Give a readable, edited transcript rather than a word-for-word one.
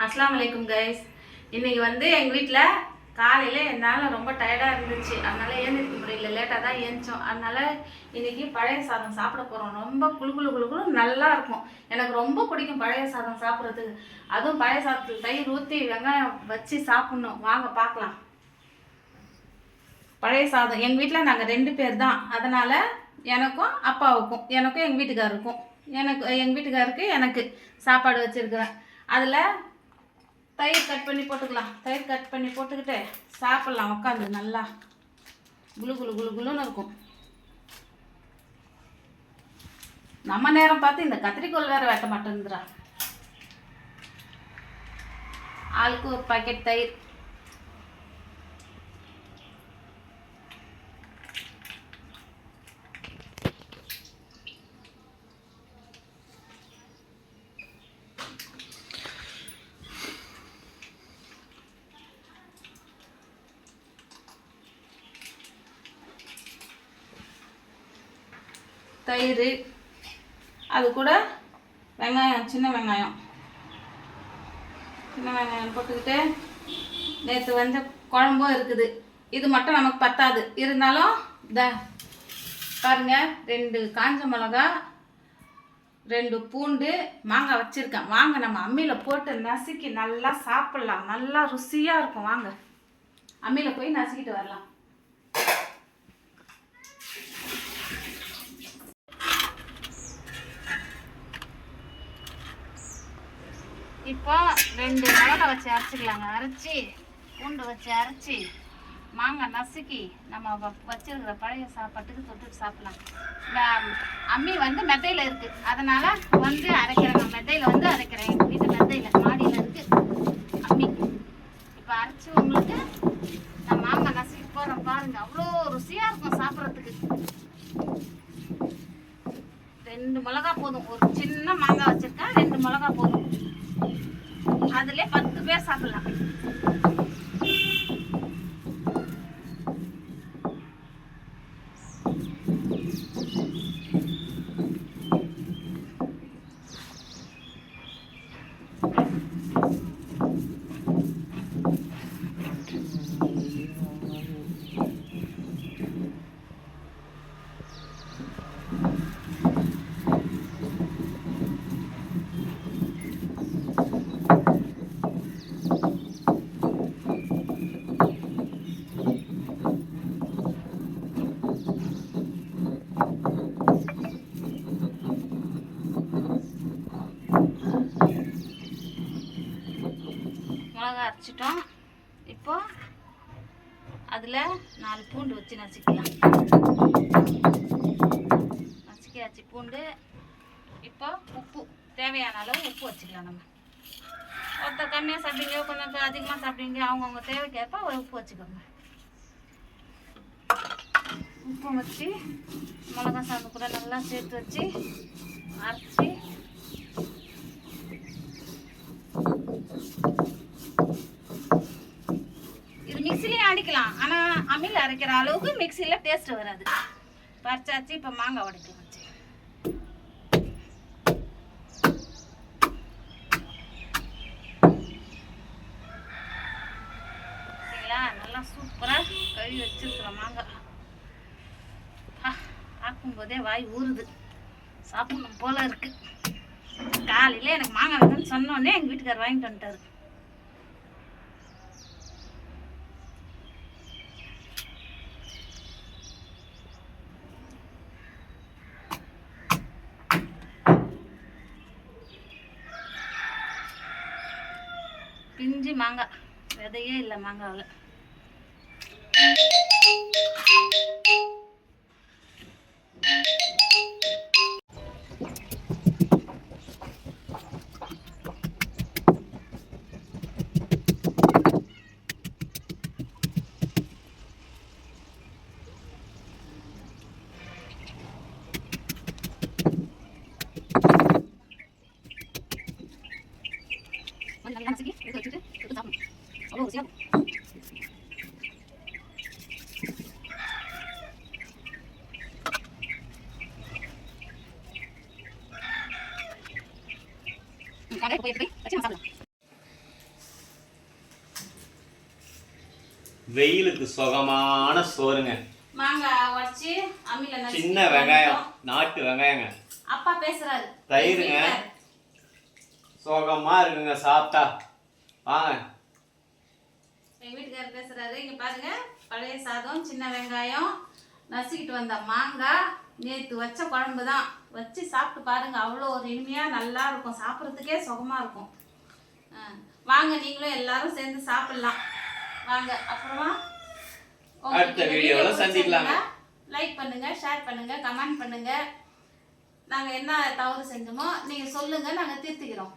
அஸ்ஸலாமு அலைக்கும் கைஸ். இன்னைக்கு எங்கள் வீட்டில் காலையில் என்னால் ரொம்ப டயர்டாக இருந்துச்சு. அதனால் ஏந்திருக்க முடியல, லேட்டாக தான் ஏந்திச்சோம். அதனால் இன்றைக்கி பழைய சாதம் சாப்பிட போகிறோம். ரொம்ப குழு நல்லா இருக்கும். எனக்கு ரொம்ப பிடிக்கும் பழைய சாதம் சாப்பிட்றதுக்கு. அதுவும் பழைய சாதத்துக்கு தயிர் ஊற்றி வெங்காயம் வச்சு சாப்பிட்ணும். வாங்க பார்க்கலாம். பழைய சாதம் எங்கள் வீட்டில் நாங்கள் 2 பேர் தான். அதனால் எனக்கும் அப்பாவுக்கும், எனக்கும் எங்கள் வீட்டுக்காருக்கும், எங்கள் வீட்டுக்காருக்கு எனக்கு சாப்பாடு வச்சுருக்குறேன். அதில் தயிர் கட் பண்ணி போட்டுக்கலாம். தயிர் கட் பண்ணி போட்டுக்கிட்டு சாப்பிட்லாம். உட்காந்து நல்லா குளுன்னு இருக்கும். நம்ம நேரம் பார்த்து இந்த கத்திரிக்கோள் வேறு வெட்ட மாட்டேங்குதுடா. ஆளுக்கு ஒரு பாக்கெட் தயிர். தயிர், அது கூட வெங்காயம், சின்ன வெங்காயம் போட்டுக்கிட்டு, நேற்று குழம்பும் இருக்குது. இது மட்டும் நமக்கு பத்தாது. இருந்தாலும் பாருங்கள், 2 காஞ்ச மிளகா, 2 பூண்டு, மாங்காய் வச்சுருக்கேன். வாங்க நம்ம அம்மியில் போட்டு நசுக்கி நல்லா சாப்பிட்லாம். நல்லா ருசியாக இருக்கும். வாங்க அம்மியில் போய் நசுக்கிட்டு வரலாம். இப்போ 2 மிளகா வச்சு அரைச்சிக்கலாங்க. அரைச்சி பூண்டு வச்சு அரைச்சி மாங்காய் நசுக்கி நம்ம வச்சிருக்கிற பழைய சாப்பாட்டுக்கு தொட்டுட்டு சாப்பிடலாம். இந்த அம்மி மெத்தையில் இருக்குது. அதனால் அரைக்கிறேன். மெத்தையில் அரைக்கிறேன். எங்கள் வீட்டு மெத்தையில் மாடியில் இருக்குது அம்மி. இப்போ அரைச்சி உங்களுக்கு நான் மாங்காய் நசுக்கி போகிறேன் பாருங்கள். அவ்வளோ ருசியாக இருக்கும் சாப்பிட்றதுக்கு. 2 மிளகா போதும். ஒரு சின்ன மாங்காய் வச்சுருக்கேன். 2 மிளகா போதும். அதிலே 10 பேர் சாப்பிடலாம். மிளகா அரைச்சிட்டோம். இப்போ அதில் 4 பூண்டு வச்சு நசுக்கலாம். நசுக்கியாச்சு பூண்டு. இப்போ உப்பு, தேவையான அளவு உப்பு வச்சுக்கலாம். நம்ம ஒருத்தர் கம்மியாக சாப்பிடுங்க, கொஞ்சம் அதிகமாக சாப்பிடுங்க. அவங்கவுங்க தேவைக்கேற்ப ஒரு உப்பு வச்சுக்கோங்க. உப்பு வச்சு மிளகா சாதம் கூட நல்லா சேர்த்து வச்சு அரைச்சி மிக்சிலையும் அடிக்கலாம். ஆனால் அம்மியில் அரைக்கிற அளவுக்கு மிக்சியில் டேஸ்ட் வராது. பறிச்சாச்சு. இப்போ மாங்காய் உடைக்க வச்சு சரிங்களா. நல்லா சூப்பராக கழுவி வச்சிருக்கிறோம் மாங்காய். பார்க்கும்போதே வாய் ஊறுது. சாப்பிடணும் போல இருக்கு. காலையில் எனக்கு மாங்காய் வேணும்னு சொன்னோடனே எங்கள் வீட்டுக்காரர் வாங்கிட்டு வந்துட்டாரு. பிஞ்சு மாங்காய், விதையே இல்லை மாங்காவில். நல்லா நசுக்கி எடுத்து வச்சுட்டு சாப்பிடணும். அவ்வளோ ருசியாக இருக்கும். போய் வச்சு சாப்பிடலாம். வெயிலுக்கு சுகமான சோறுங்க. மாங்காய் உடைச்சி அம்மில நசுக்கி சின்ன வெங்காயம், நாட்டு வெங்காயங்க. அப்பா பேசுறாரு. தயிருங்க. சுகமா இருக்குங்க சாப்பிட்டா. வாங்க. எங்க வீட்டுக்காரர் பேசுறாரு. இங்க பாருங்க, பழைய சாதம், சின்ன வெங்காயம், நசுக்கிட்டு வந்த மாங்காய், நேற்று வச்ச குழம்பு தான் வச்சு சாப்பிட்டு பாருங்க. அவ்வளோ ஒரு இனிமையாக நல்லா இருக்கும், சாப்பிட்றதுக்கே சுகமாக இருக்கும். வாங்க நீங்களும் எல்லாரும் சேர்ந்து சாப்பிடலாம் வாங்க. அப்புறமா அடுத்த வீடியோவில் சந்திக்கலாம். லைக் பண்ணுங்க, ஷேர் பண்ணுங்க, கமெண்ட் பண்ணுங்க. நாங்கள் என்ன தவறு செஞ்சோமோ நீங்கள் சொல்லுங்க, நாங்கள் திருத்திக்கிறோம்.